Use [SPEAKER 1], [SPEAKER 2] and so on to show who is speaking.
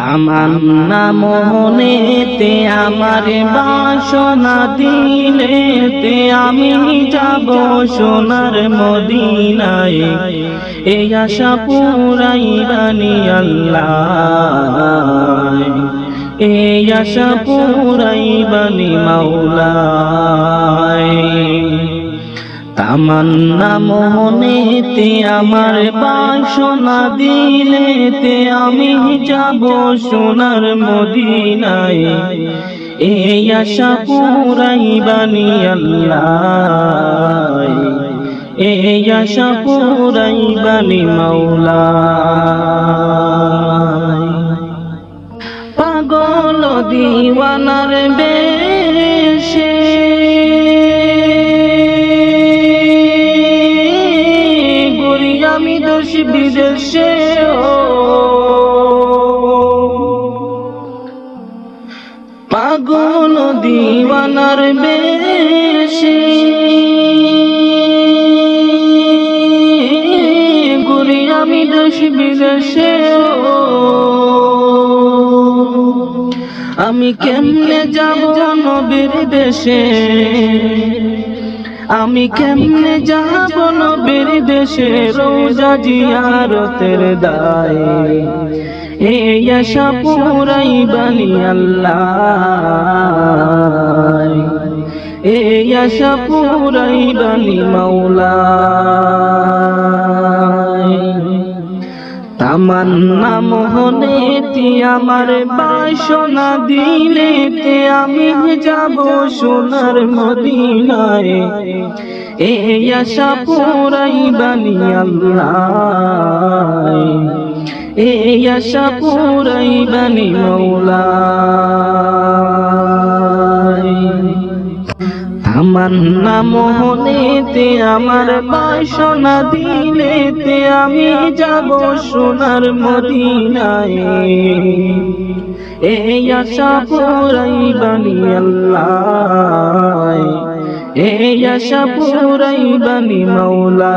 [SPEAKER 1] তামান্না মোহনেতে আমার বাসনা দিলেতে আমি যাব সোনার মদিনায় এই আশা পুরাইবানি আল্লাহ এই আশা পুরাইবানি মাওলা তামান্না মোহনেতে আমার বাসনা দিলেতে আমি যাব সোনার মদিনায় এই আশা পুরাইবানি আল্লাহ এই আশা পুরাইবানি মাওলা পাগল দিওয়ানার বেশে আমি দেশ বিদেশে পাগল দিওয়ানার বেশে ঘুরি আমি দেশ বিদেশে আমি কেমনে যাব নবীর দেশে আমি কেমনে যাব নবীর দেশে রোজা জিয়ারতের দায় এই আশা পুরাইবানি আল্লাহ এই আশা পুরাইবানি মাওলা তামান্না মোহনেতে আমার বাসনা দিলেতে আমি যাব সোনার মদিনায় এই আশা পুরাইবানি আল্লাহ এই আশা পুরাইবানি মাওলা তামান্না মোহনেতে আমার বাসনা দিলেতে আমি যাব সোনার মদিনায় এই আশা পুরাইবানি আল্লাহ এই আশা পুরাইবানি মাওলা